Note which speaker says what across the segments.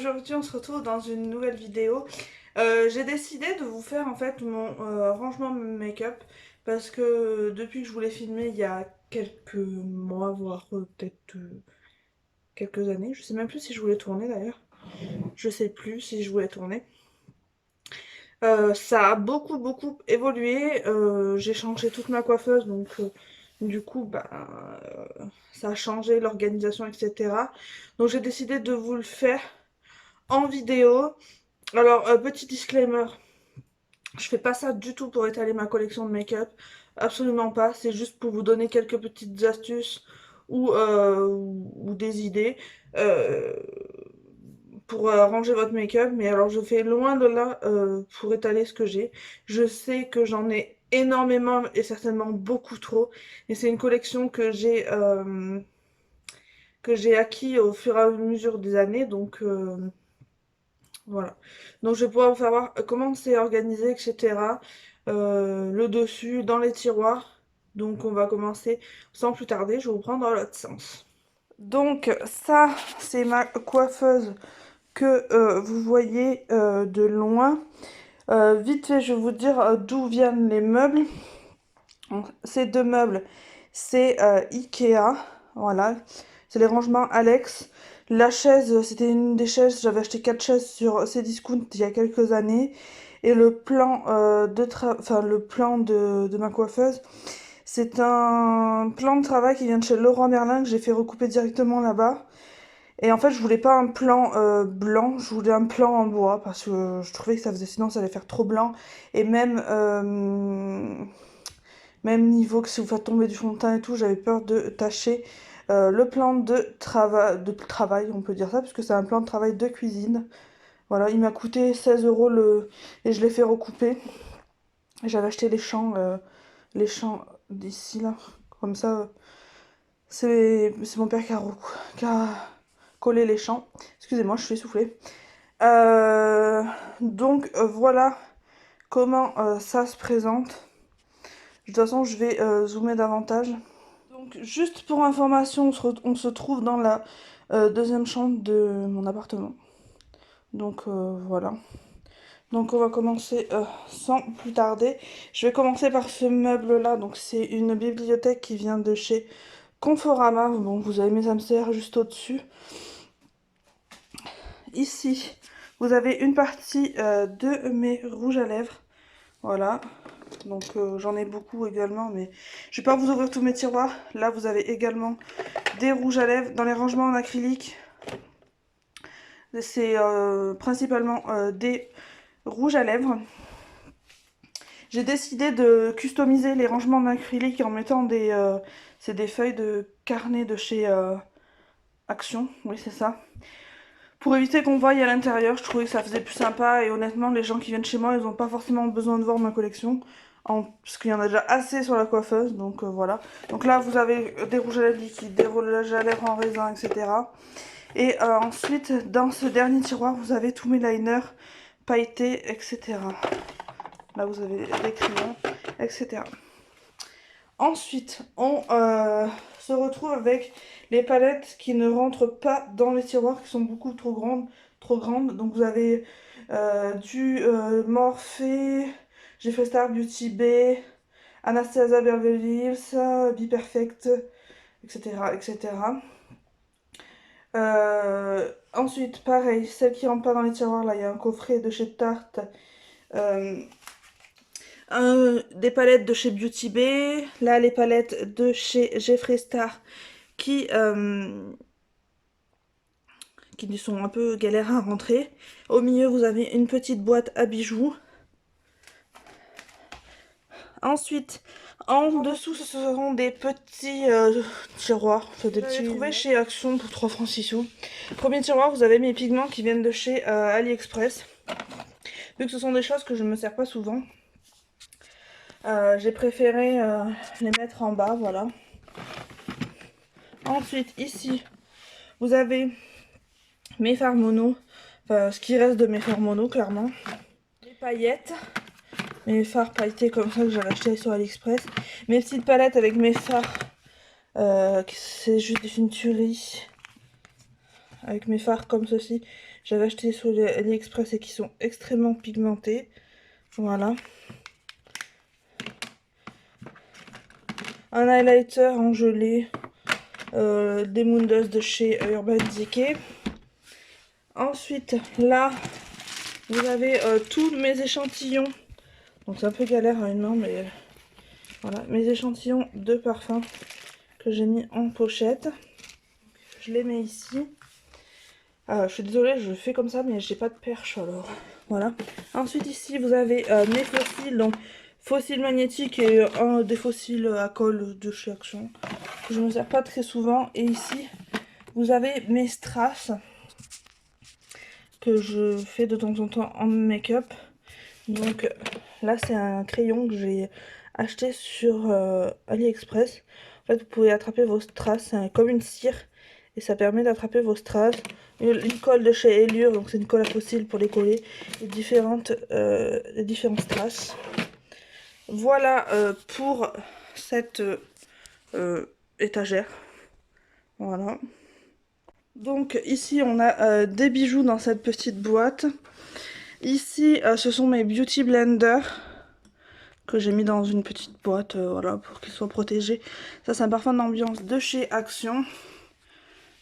Speaker 1: aujourd'hui on se retrouve dans une nouvelle vidéo. J'ai décidé de vous faire en fait mon rangement make-up parce que depuis que je voulais filmer il y a quelques mois, voire peut-être quelques années, je sais même plus si je voulais tourner d'ailleurs, je sais plus si je voulais tourner. Ça a beaucoup évolué, j'ai changé toute ma coiffeuse donc du coup ça a changé l'organisation etc. Donc j'ai décidé de vous le faire en vidéo. Alors, petit disclaimer, je fais pas ça du tout pour étaler ma collection de make-up, absolument pas, c'est juste pour vous donner quelques petites astuces ou des idées euh, pour ranger votre make-up, mais alors je fais loin de là pour étaler ce que j'ai. Je sais que j'en ai énormément et certainement beaucoup trop, et c'est une collection que j'ai acquis au fur et à mesure des années, donc voilà. Donc je vais pouvoir vous faire voir comment c'est organisé, etc. Le dessus, dans les tiroirs. Donc on va commencer sans plus tarder, je vais vous prendre dans l'autre sens. Donc ça, c'est ma coiffeuse que vous voyez de loin. Vite fait, je vais vous dire d'où viennent les meubles. Donc, ces deux meubles, c'est Ikea, voilà, c'est les rangements Alex. La chaise, c'était une des chaises, j'avais acheté 4 chaises sur Cdiscount il y a quelques années. Et le plan le plan de ma coiffeuse, c'est un plan de travail qui vient de chez Leroy Merlin que j'ai fait recouper directement là-bas. Et en fait, je voulais pas un plan blanc, je voulais un plan en bois parce que je trouvais que ça faisait, sinon ça allait faire trop blanc. Et même niveau que si vous faites tomber du fond de teint et tout, j'avais peur de tacher le plan de travail, on peut dire ça, parce que c'est un plan de travail de cuisine. Voilà, il m'a coûté 16 euros et je l'ai fait recouper. J'avais acheté les champs d'ici là, comme ça. C'est mon père qui a collé les champs. Excusez-moi, je suis essoufflée. Voilà comment ça se présente. De toute façon, je vais zoomer davantage. Donc, juste pour information, on se trouve dans la deuxième chambre de mon appartement. Donc, voilà. Donc, on va commencer sans plus tarder. Je vais commencer par ce meuble-là. Donc, c'est une bibliothèque qui vient de chez Conforama. Bon, vous avez mes hamsters juste au-dessus. Ici, vous avez une partie de mes rouges à lèvres. Voilà. Donc j'en ai beaucoup également, mais je vais pas vous ouvrir tous mes tiroirs. Là, vous avez également des rouges à lèvres dans les rangements en acrylique. C'est principalement des rouges à lèvres. J'ai décidé de customiser les rangements en acrylique en mettant c'est des feuilles de carnet de chez Action. Oui, c'est ça. Pour éviter qu'on voie à l'intérieur, je trouvais que ça faisait plus sympa et honnêtement, les gens qui viennent chez moi, ils n'ont pas forcément besoin de voir ma collection. Parce qu'il y en a déjà assez sur la coiffeuse, donc voilà. Donc là, vous avez des rouges à lèvres liquides, des rouges à lèvres en raisin, etc. Et ensuite, dans ce dernier tiroir, vous avez tous mes liners pailletés, etc. Là, vous avez des crayons, etc. Ensuite, on se retrouve avec les palettes qui ne rentrent pas dans les tiroirs, qui sont beaucoup trop grandes. Donc vous avez du Morphe, Jeffree Star, Beauty Bay, Anastasia Beverly Hills, Be Perfect, etc. etc. Ensuite, pareil, celles qui rentrent pas dans les tiroirs, là, il y a un coffret de chez Tarte. Des palettes de chez Beauty Bay, là les palettes de chez Jeffree Star qui sont un peu galères à rentrer. Au milieu vous avez une petite boîte à bijoux. Ensuite en dessous ce seront des petits tiroirs, enfin des petits trouvés chez Action pour 3 francs 6 sous. Premier tiroir vous avez mes pigments qui viennent de chez AliExpress. Vu que ce sont des choses que je ne me sers pas souvent. J'ai préféré les mettre en bas, voilà. Ensuite, ici, vous avez mes fards mono, enfin ce qui reste de mes fards mono, clairement. Les paillettes, mes fards pailletés comme ça que j'avais acheté sur AliExpress. Mes petites palettes avec mes fards, c'est juste une tuerie. Avec mes fards comme ceci. j'avais acheté sur les AliExpress et qui sont extrêmement pigmentés. Voilà. Un highlighter en gelée des Moondos de chez Urban Decay. Ensuite, là, vous avez tous mes échantillons. Donc c'est un peu galère à une main, mais voilà, mes échantillons de parfum que j'ai mis en pochette. Je les mets ici. Je suis désolée, je fais comme ça, mais j'ai pas de perche alors. Voilà. Ensuite ici vous avez mes fossiles, donc fossiles magnétiques et des fossiles à colle de chez Action. Je ne me sers pas très souvent. Et ici vous avez mes strass que je fais de temps en temps en make-up. Donc là c'est un crayon que j'ai acheté sur AliExpress. En fait vous pouvez attraper vos strass, c'est comme une cire et ça permet d'attraper vos strass. Une colle de chez Allure, donc c'est une colle à fossiles pour les coller les différents strass. Voilà pour cette étagère. Voilà. Donc ici on a des bijoux dans cette petite boîte. Ici ce sont mes beauty blenders que j'ai mis dans une petite boîte, voilà, pour qu'ils soient protégés. Ça c'est un parfum d'ambiance de chez Action.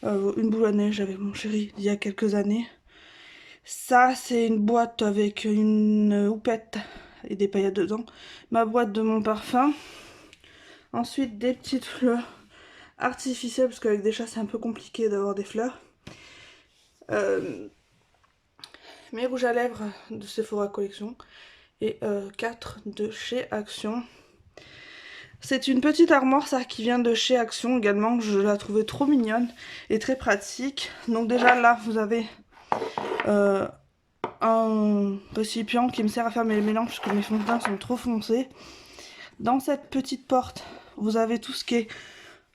Speaker 1: Une boule à neige avec mon chéri il y a quelques années. Ça c'est une boîte avec une houppette et des paillettes dedans. Ma boîte de mon parfum. Ensuite des petites fleurs artificielles parce qu'avec des chats c'est un peu compliqué d'avoir des fleurs. Mes rouges à lèvres de Sephora Collection et 4 de chez Action. C'est une petite armoire ça qui vient de chez Action également. Je la trouvais trop mignonne et très pratique. Donc déjà là vous avez un récipient qui me sert à faire mes mélanges parce que mes fonds de teint sont trop foncés. Dans cette petite porte vous avez tout ce qui est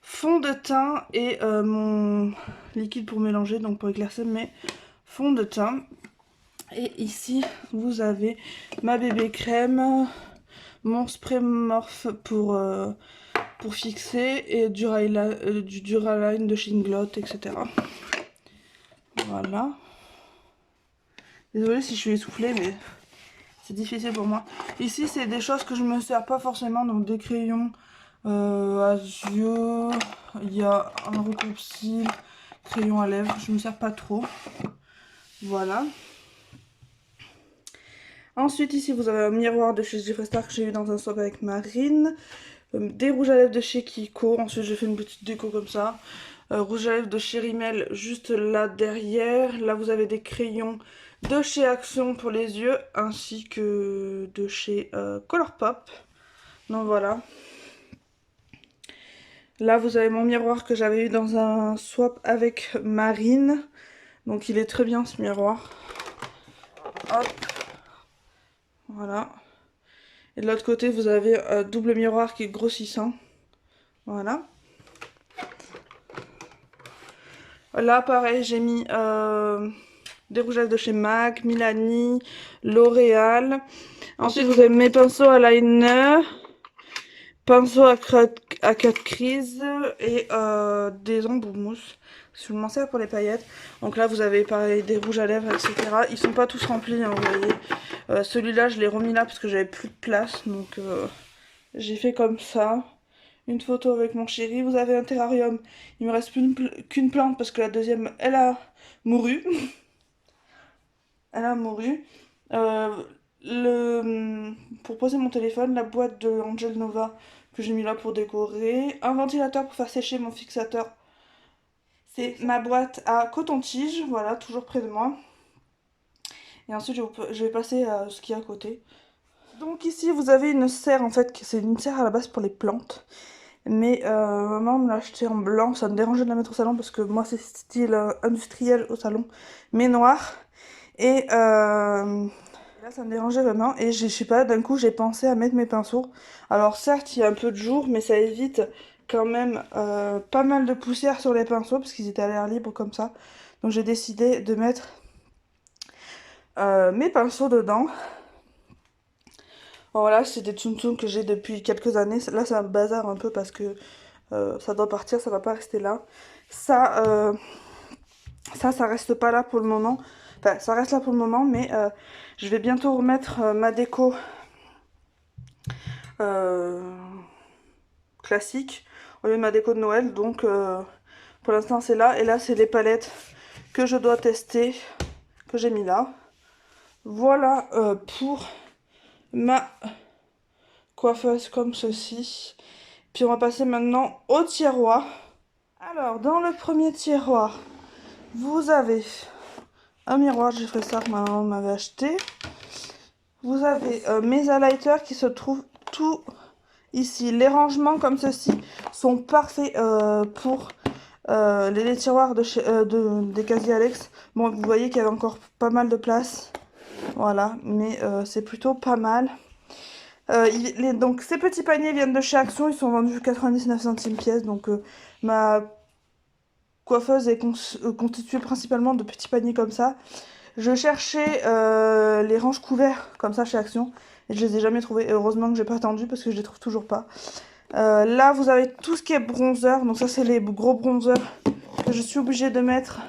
Speaker 1: fond de teint et mon liquide pour mélanger, donc pour éclaircir mes fonds de teint. Et ici vous avez ma bébé crème, mon spray morph pour fixer et du Duraline de chez Inglot, etc. Voilà. Désolée si je suis essoufflée, mais c'est difficile pour moi. Ici c'est des choses que je me sers pas forcément, donc des crayons à yeux, il y a un recoupe-cils, crayon à lèvres, je me sers pas trop. Voilà. Ensuite ici vous avez un miroir de chez Jeffree Star que j'ai eu dans un swap avec Marine. Des rouges à lèvres de chez Kiko, ensuite j'ai fait une petite déco comme ça. Rouge à lèvres de chez Rimmel juste là derrière. Là vous avez des crayons de chez Action pour les yeux ainsi que de chez Colourpop. Donc voilà. Là vous avez mon miroir que j'avais eu dans un swap avec Marine. Donc il est très bien ce miroir. Hop. Voilà. Et de l'autre côté vous avez un double miroir qui est grossissant. Voilà. Là pareil j'ai mis des rouges à lèvres de chez MAC, Milani, L'Oréal. Ensuite vous avez mes pinceaux à liner, pinceaux à cut crease et des embouts mousse. Je m'en sers pour les paillettes. Donc là vous avez pareil des rouges à lèvres, etc. Ils sont pas tous remplis, hein, vous voyez. Celui-là je l'ai remis là parce que j'avais plus de place. Donc j'ai fait comme ça. Une photo avec mon chéri. Vous avez un terrarium. Il me reste plus qu'une plante parce que la deuxième elle a mouru. Elle a mouru. Pour poser mon téléphone, la boîte de Angel Nova que j'ai mis là pour décorer. Un ventilateur pour faire sécher mon fixateur. C'est ma boîte à coton-tige, voilà, toujours près de moi. Et ensuite je vais passer à ce qu'il y a à côté. Donc ici vous avez une serre en fait, c'est une serre à la base pour les plantes. Mais maman me l'a acheté en blanc, ça me dérangeait de la mettre au salon parce que moi c'est style industriel au salon, mais noir. Et là ça me dérangeait vraiment et je sais pas, d'un coup j'ai pensé à mettre mes pinceaux. Alors certes il y a un peu de jour mais ça évite quand même pas mal de poussière sur les pinceaux parce qu'ils étaient à l'air libre comme ça. Donc j'ai décidé de mettre mes pinceaux dedans. Voilà, c'est des Tsum Tsum que j'ai depuis quelques années. Là c'est un bazar un peu parce que ça doit partir, ça va pas rester là. Ça reste pas là pour le moment Enfin, ça reste là pour le moment, mais je vais bientôt remettre ma déco classique au lieu de ma déco de Noël. Donc pour l'instant c'est là. Et là c'est les palettes que je dois tester, que j'ai mis là. Voilà pour ma coiffeuse comme ceci. Puis on va passer maintenant au tiroir. Alors dans le premier tiroir, vous avez un miroir, j'ai fait ça que ma maman m'avait acheté. Vous avez mes highlighters qui se trouvent tout ici. Les rangements comme ceci sont parfaits pour les tiroirs de chez, des casiers Alex. Bon, vous voyez qu'il y avait encore pas mal de place. Voilà, mais c'est plutôt pas mal. Donc ces petits paniers viennent de chez Action, ils sont vendus 99 centimes pièce. Donc ma coiffeuse est constituée principalement de petits paniers comme ça. Je cherchais les ranges couverts comme ça chez Action et je les ai jamais trouvés. Et heureusement que j'ai pas attendu parce que je les trouve toujours pas. Là vous avez tout ce qui est bronzer. Donc ça c'est les gros bronzers que je suis obligée de mettre.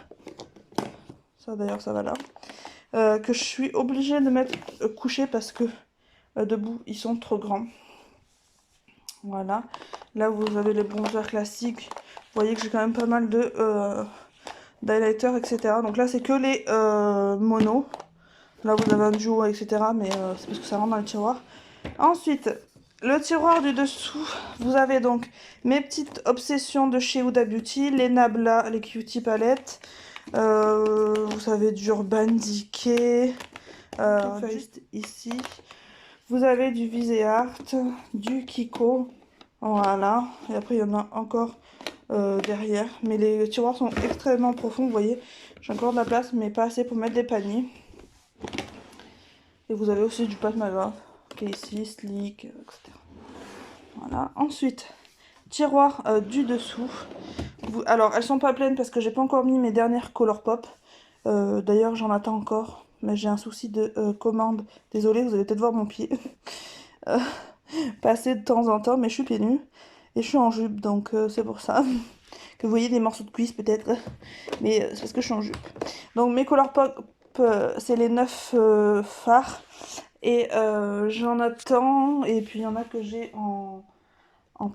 Speaker 1: Ça d'ailleurs ça va là. Que je suis obligée de mettre couché parce que debout ils sont trop grands. Voilà. Là vous avez les bronzers classiques. Vous voyez que j'ai quand même pas mal de d'highlighter, etc. Donc là c'est que les monos. Là vous avez un duo, etc. Mais c'est parce que ça rentre dans le tiroir. Ensuite, le tiroir du dessous, vous avez donc mes petites obsessions de chez Huda Beauty, les Nabla, les Cutie palettes. Vous avez du Urban Decay, juste ici. Vous avez du Viseart, du Kiko. Voilà. Et après il y en a encore derrière, mais les tiroirs sont extrêmement profonds, vous voyez, j'ai encore de la place mais pas assez pour mettre des paniers. Et vous avez aussi du Pat McGrath qui est ici, Sleek, etc. Voilà. Ensuite, tiroir du dessous. Alors elles sont pas pleines parce que j'ai pas encore mis mes dernières Colourpop. D'ailleurs j'en attends encore, mais j'ai un souci de commande. Désolée, vous allez peut-être voir mon pied passer de temps en temps, mais je suis pieds nus et je suis en jupe, donc c'est pour ça que vous voyez des morceaux de cuisse peut-être, mais c'est parce que je suis en jupe. Donc mes Colourpop, c'est les 9 fards, et j'en attends, et puis il y en a que j'ai en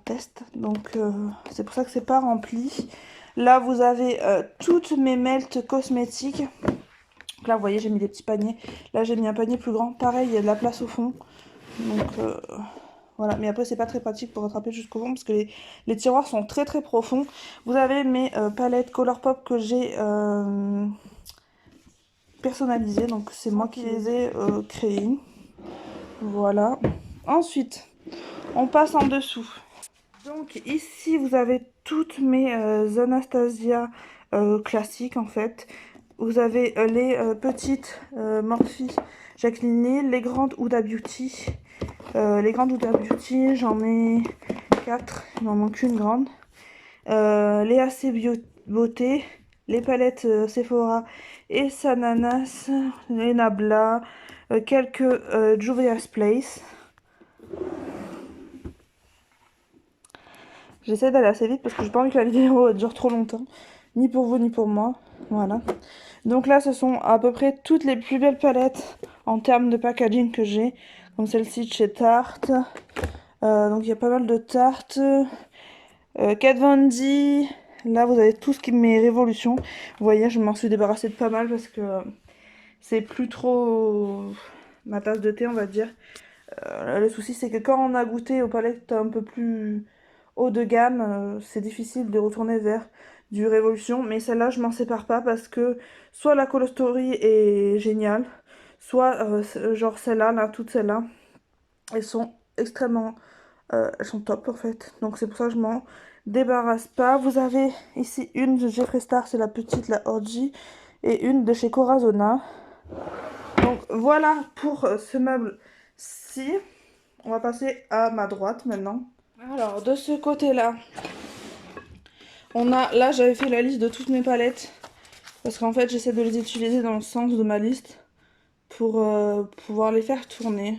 Speaker 1: test, donc c'est pour ça que c'est pas rempli. Là vous avez toutes mes melts cosmétiques. Donc là vous voyez j'ai mis des petits paniers, là j'ai mis un panier plus grand, pareil il y a de la place au fond, donc voilà, mais après c'est pas très pratique pour rattraper jusqu'au fond parce que les tiroirs sont très très profonds. Vous avez mes palettes Colourpop que j'ai personnalisées, donc c'est moi qui les ai créées. Voilà. Ensuite, on passe en dessous. Donc ici vous avez toutes mes Anastasia classiques en fait. Vous avez les petites Morphe Jacqueline Hill, les grandes Huda Beauty. Les grandes Huda Beauty, j'en ai 4, il m'en manque une grande. Les AC Beauté, les palettes Sephora et Sananas, les Nabla, quelques Juvia's Place. J'essaie d'aller assez vite parce que j'ai pas envie que la vidéo dure trop longtemps, ni pour vous ni pour moi. Voilà. Donc là, ce sont à peu près toutes les plus belles palettes en termes de packaging que j'ai, comme celle-ci de chez Tarte. Donc il y a pas mal de Tarte. Kat Von D. Là, vous avez tout ce qui m'est Révolution. Vous voyez, je m'en suis débarrassée de pas mal parce que c'est plus trop ma tasse de thé, on va dire. Le souci, c'est que quand on a goûté aux palettes un peu plus haut de gamme, c'est difficile de retourner vers du Révolution. Mais celle-là, je m'en sépare pas parce que soit la Color Story est géniale, soit genre celle-là, là, toutes celles-là, elles sont extrêmement... elles sont top en fait. Donc c'est pour ça que je m'en débarrasse pas. Vous avez ici une de Jeffree Star, c'est la petite, la Orgy, et une de chez Corazona. Donc voilà pour ce meuble-ci. On va passer à ma droite maintenant. Alors de ce côté-là, on a, là j'avais fait la liste de toutes mes palettes. Parce qu'en fait j'essaie de les utiliser dans le sens de ma liste pour pouvoir les faire tourner.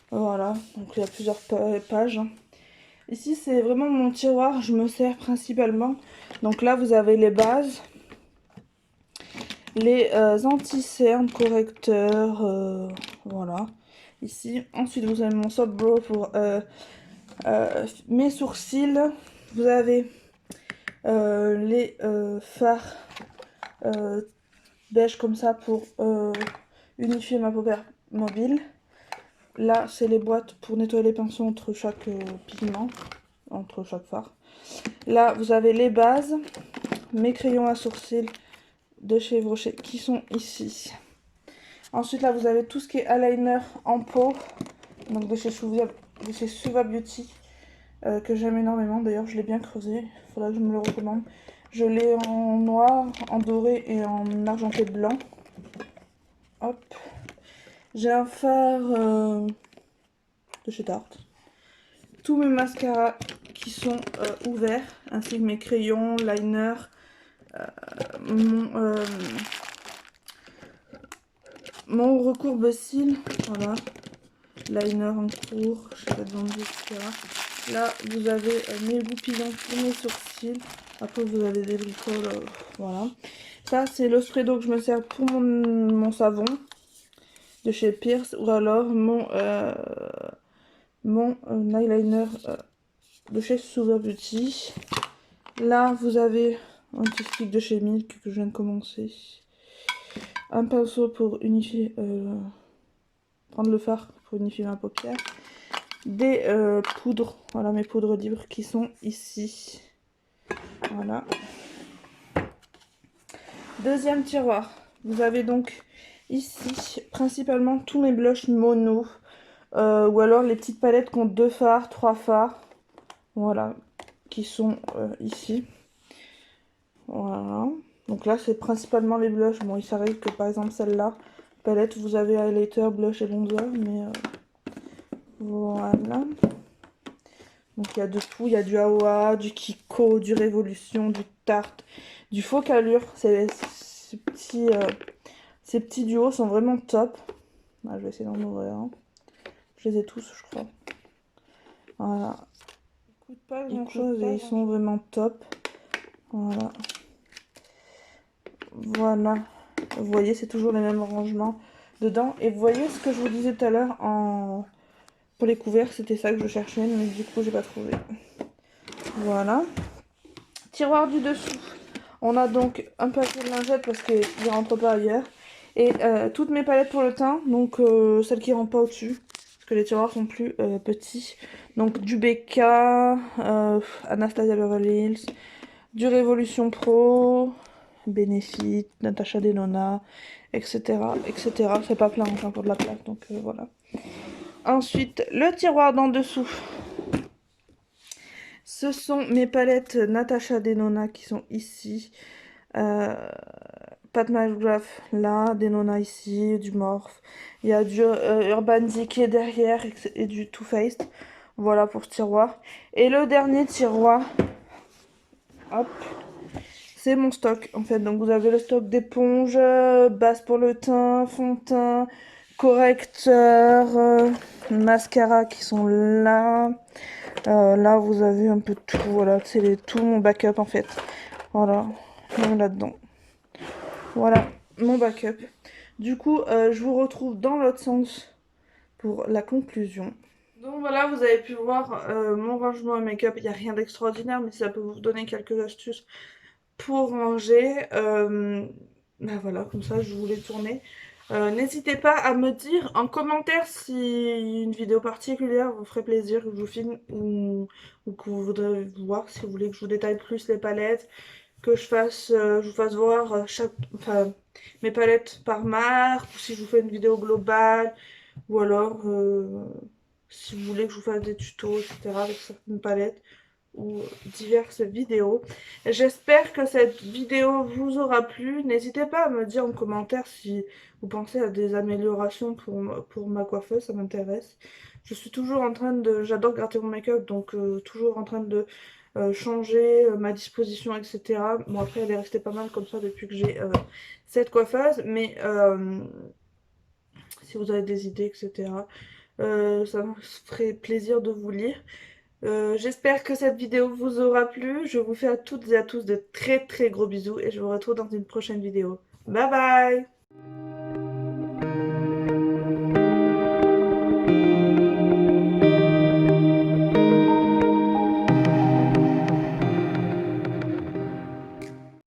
Speaker 1: Voilà, donc il y a plusieurs pages. Ici c'est vraiment mon tiroir, je me sers principalement. Donc là vous avez les bases. les anti-cernes correcteurs, voilà, ici. Ensuite, vous avez mon Soft Brow pour mes sourcils. Vous avez les fards beige comme ça pour unifier ma paupière mobile. Là, c'est les boîtes pour nettoyer les pinceaux entre chaque pigment, entre chaque fard. Là, vous avez les bases, mes crayons à sourcils de chez Rocher qui sont ici. Ensuite, là, vous avez tout ce qui est eyeliner en peau, donc de chez Suva Beauty, que j'aime énormément. D'ailleurs, je l'ai bien creusé, il faudra que je me le recommande. Je l'ai en noir, en doré et en argenté blanc. Hop. J'ai un fard de chez Tarte. Tous mes mascaras qui sont ouverts, ainsi que mes crayons, liner, mon, mon recourbe cils, voilà, liner en cours, chez Kat Von D, etc. Là, vous avez mes goupillons pour mes sourcils. Après, vous avez des bricoles, voilà. Ça, c'est le spray d'eau que je me sers pour mon savon de chez Pierce, ou alors mon eyeliner de chez Suva Beauty. Là, vous avez un petit stick de chez Milk que je viens de commencer. Un pinceau pour unifier, prendre le fard pour unifier ma paupière. Des poudres, voilà mes poudres libres qui sont ici. Voilà. Deuxième tiroir. Vous avez donc ici principalement tous mes blushs mono. Ou alors les petites palettes qui ont 2 fards, 3 fards. Voilà. Qui sont ici. Voilà. Donc là, c'est principalement les blushs. Bon, il s'arrive que par exemple celle-là, palette, vous avez highlighter, blush et bronzer. Mais voilà. Donc il y a de tout. Il y a du AOA, du Kiko, du Révolution, du Tarte, du Focalure. Ces petits duos sont vraiment top. Ah, je vais essayer d'en ouvrir un. Je les ai tous, je crois. Voilà. Ils coûtent pas grand chose et ils sont vraiment top. Voilà. Voilà. Vous voyez, c'est toujours les mêmes rangements dedans. Et vous voyez ce que je vous disais tout à l'heure pour les couverts, c'était ça que je cherchais, mais du coup, j'ai pas trouvé. Voilà. Tiroir du dessous. On a donc un paquet de lingettes parce qu'il ne rentre pas ailleurs. Et toutes mes palettes pour le teint, donc celles qui ne rentrent pas au-dessus. Parce que les tiroirs sont plus petits. Donc du BK, Anastasia Beverly Hills, du Révolution Pro, Benefit, Natasha Denona, etc. etc. C'est pas plein enfin pour de la place, donc voilà. Ensuite, le tiroir d'en dessous. Ce sont mes palettes Natasha Denona qui sont ici. Pat McGrath là, Denona ici, du Morphe. Il y a du Urban Decay derrière et du Too Faced. Voilà pour ce tiroir. Et le dernier tiroir, hop, c'est mon stock en fait. Donc vous avez le stock d'éponges, base pour le teint, fond de teint, correcteur, mascara qui sont là. Là vous avez un peu tout, voilà, c'est tout mon backup en fait. Voilà, là-dedans. Voilà mon backup. Du coup, je vous retrouve dans l'autre sens pour la conclusion. Donc voilà, vous avez pu voir mon rangement make-up. Il n'y a rien d'extraordinaire, mais ça peut vous donner quelques astuces pour ranger. Ben voilà, comme ça, je voulais tourner. N'hésitez pas à me dire en commentaire si une vidéo particulière vous ferait plaisir que je vous filme ou que vous voudrez voir, si vous voulez que je vous détaille plus les palettes, que je vous fasse voir enfin, mes palettes par marque, ou si je vous fais une vidéo globale, ou alors si vous voulez que je vous fasse des tutos, etc. avec certaines palettes ou diverses vidéos. J'espère que cette vidéo vous aura plu. N'hésitez pas à me dire en commentaire si vous pensez à des améliorations pour ma coiffeuse, ça m'intéresse. Je suis toujours en train de... J'adore gratter mon make-up, donc toujours en train de changer ma disposition, etc. Bon, après, elle est restée pas mal comme ça depuis que j'ai cette coiffeuse, mais si vous avez des idées, etc., ça me ferait plaisir de vous lire. J'espère que cette vidéo vous aura plu. Je vous fais à toutes et à tous de très très gros bisous et je vous retrouve dans une prochaine vidéo. Bye bye!